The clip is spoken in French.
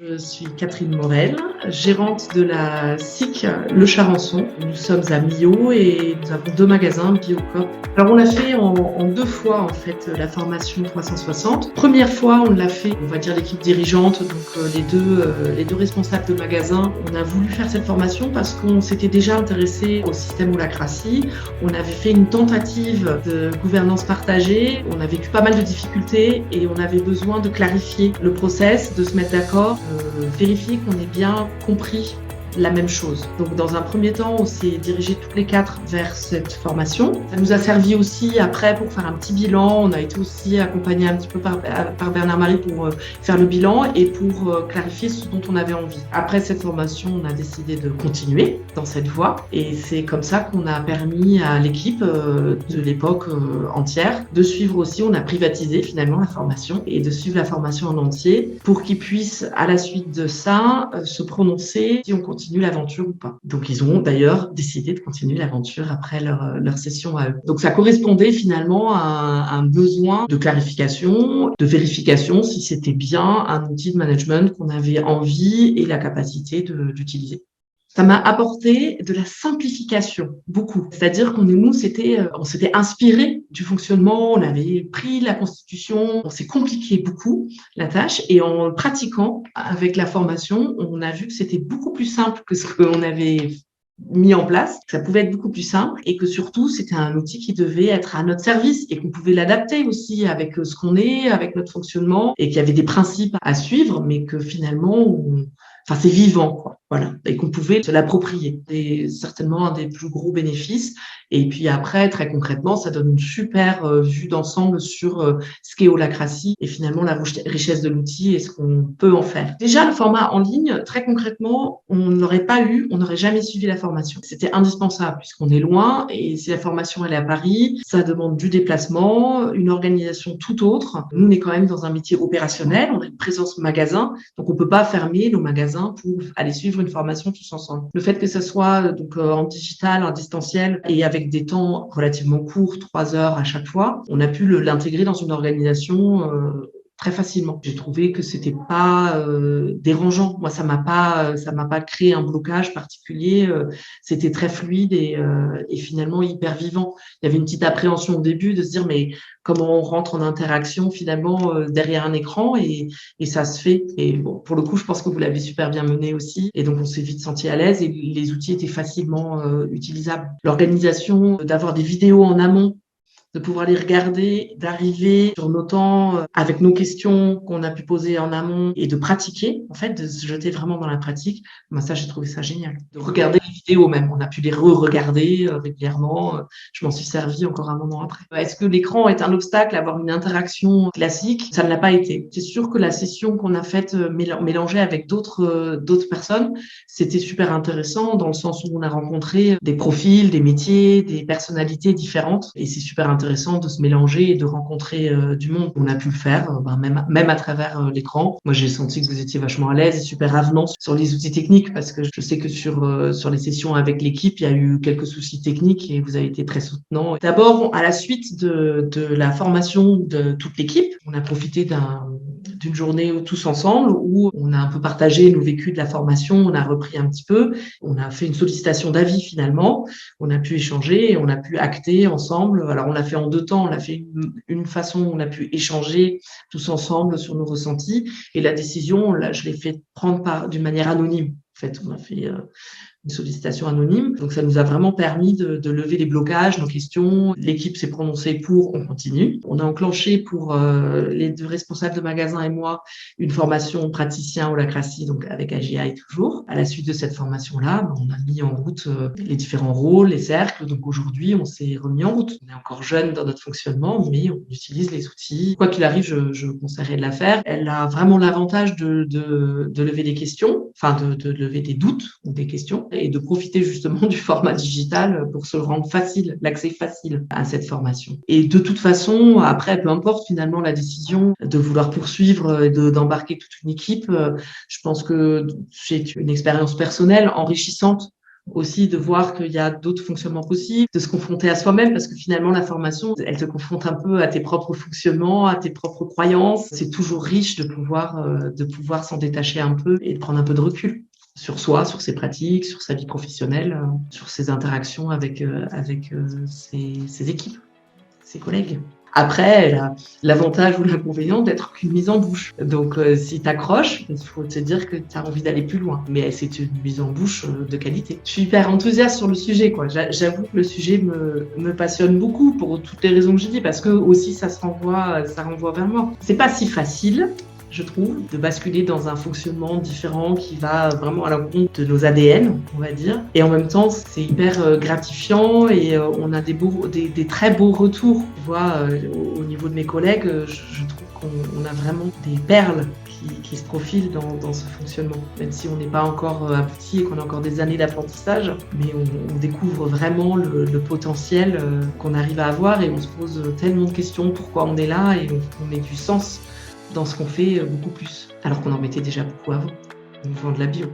Je suis Catherine Morel, gérante de la SIC Le Charançon. Nous sommes à Millau et nous avons 2 magasins Biocoop. Alors on l'a fait en 2 fois en fait la formation 360. Première fois on l'a fait, on va dire l'équipe dirigeante, donc les deux responsables de magasins. On a voulu faire cette formation parce qu'on s'était déjà intéressé au système holacratie. On avait fait une tentative de gouvernance partagée. On a vécu pas mal de difficultés et on avait besoin de clarifier le process, de se mettre d'accord, vérifier qu'on ait bien compris la même chose. Donc dans un premier temps, on s'est dirigé toutes les 4 vers cette formation. Ça nous a servi aussi après pour faire un petit bilan. On a été aussi accompagné un petit peu par Bernard-Marie pour faire le bilan et pour clarifier ce dont on avait envie. Après cette formation, on a décidé de continuer dans cette voie et c'est comme ça qu'on a permis à l'équipe de l'époque entière de suivre aussi. On a privatisé finalement la formation et de suivre la formation en entier pour qu'ils puissent à la suite de ça se prononcer si on continue l'aventure ou pas. Donc ils ont d'ailleurs décidé de continuer l'aventure après leur session à eux. Donc ça correspondait finalement à un besoin de clarification, de vérification si c'était bien un outil de management qu'on avait envie et la capacité d'utiliser. Ça m'a apporté de la simplification, beaucoup. C'est-à-dire on s'était inspiré du fonctionnement, on avait pris la constitution, on s'est compliqué beaucoup la tâche et en le pratiquant avec la formation, on a vu que c'était beaucoup plus simple que ce qu'on avait mis en place, que ça pouvait être beaucoup plus simple et que surtout c'était un outil qui devait être à notre service et qu'on pouvait l'adapter aussi avec ce qu'on est, avec notre fonctionnement et qu'il y avait des principes à suivre, mais que finalement, c'est vivant, quoi. Voilà. Et qu'on pouvait se l'approprier. C'est certainement un des plus gros bénéfices. Et puis après, très concrètement, ça donne une super vue d'ensemble sur ce qu'est holacratie et finalement la richesse de l'outil et ce qu'on peut en faire. Déjà, le format en ligne, très concrètement, on n'aurait jamais suivi la formation. C'était indispensable puisqu'on est loin et si la formation elle est à Paris, ça demande du déplacement, une organisation tout autre. Nous, on est quand même dans un métier opérationnel, on a une présence magasin, donc on peut pas fermer nos magasins pour aller suivre une formation tous ensemble. Le fait que ça soit donc en digital, en distanciel et avec des temps relativement courts, 3 heures à chaque fois, on a pu l'intégrer dans une organisation très facilement. J'ai trouvé que c'était pas dérangeant. Moi, ça m'a pas créé un blocage particulier. C'était très fluide et finalement hyper vivant. Il y avait une petite appréhension au début de se dire mais comment on rentre en interaction finalement derrière un écran et ça se fait. Et bon, pour le coup, je pense que vous l'avez super bien mené aussi. Et donc, on s'est vite senti à l'aise et les outils étaient facilement utilisables. L'organisation, d'avoir des vidéos en amont, de pouvoir les regarder, d'arriver sur nos temps avec nos questions qu'on a pu poser en amont et de pratiquer, en fait, de se jeter vraiment dans la pratique. Moi, ça, j'ai trouvé ça génial. De regarder les vidéos même. On a pu les re-regarder régulièrement. Je m'en suis servi encore un moment après. Est-ce que l'écran est un obstacle à avoir une interaction classique? Ça ne l'a pas été. C'est sûr que la session qu'on a faite mélangée avec d'autres personnes, c'était super intéressant dans le sens où on a rencontré des profils, des métiers, des personnalités différentes et c'est super intéressant de se mélanger et de rencontrer du monde. On a pu le faire, même à travers l'écran. Moi, j'ai senti que vous étiez vachement à l'aise et super avenant sur les outils techniques parce que je sais que sur les sessions avec l'équipe, il y a eu quelques soucis techniques et vous avez été très soutenant. D'abord, à la suite de la formation de toute l'équipe, on a profité d'une journée tous ensemble où on a un peu partagé nos vécus de la formation, on a repris un petit peu, on a fait une sollicitation d'avis finalement, on a pu échanger et on a pu acter ensemble. Alors on l'a fait en 2 temps, on l'a fait une façon où on a pu échanger tous ensemble sur nos ressentis et la décision, là, je l'ai fait prendre d'une manière anonyme. En fait, on a fait une sollicitation anonyme. Donc, ça nous a vraiment permis de lever les blocages, nos questions. L'équipe s'est prononcée pour, on continue. On a enclenché pour les 2 responsables de magasin et moi une formation praticien holacratie, donc avec AGI toujours. À la suite de cette formation-là, on a mis en route les différents rôles, les cercles. Donc, aujourd'hui, on s'est remis en route. On est encore jeune dans notre fonctionnement, mais on utilise les outils. Quoi qu'il arrive, je conseillerais de la faire. Elle a vraiment l'avantage de lever des questions, de lever des doutes ou des questions et de profiter justement du format digital pour se rendre facile, l'accès facile à cette formation. Et de toute façon, après, peu importe finalement la décision de vouloir poursuivre et d'embarquer toute une équipe, je pense que c'est une expérience personnelle enrichissante aussi de voir qu'il y a d'autres fonctionnements possibles, de se confronter à soi-même, parce que finalement, la formation, elle te confronte un peu à tes propres fonctionnements, à tes propres croyances. C'est toujours riche de pouvoir s'en détacher un peu et de prendre un peu de recul sur soi, sur ses pratiques, sur sa vie professionnelle, sur ses interactions avec ses équipes, ses collègues. Après, l'avantage ou l'inconvénient d'être qu'une mise en bouche. Donc, si t'accroches, il faut te dire que tu as envie d'aller plus loin. Mais c'est une mise en bouche de qualité. Je suis hyper enthousiaste sur le sujet, quoi. J'avoue que le sujet me passionne beaucoup pour toutes les raisons que j'ai dit, parce que aussi ça renvoie vers moi. C'est pas si facile, je trouve, de basculer dans un fonctionnement différent qui va vraiment à l'encontre de nos ADN, on va dire. Et en même temps, c'est hyper gratifiant et on a des très beaux retours. Tu vois, au niveau de mes collègues, je trouve qu'on a vraiment des perles qui se profilent dans ce fonctionnement. Même si on n'est pas encore abouti et qu'on a encore des années d'apprentissage, mais on découvre vraiment le potentiel qu'on arrive à avoir et on se pose tellement de questions, pourquoi on est là, et on met du sens dans ce qu'on fait beaucoup plus, alors qu'on en mettait déjà beaucoup avant, en faisant de la bio.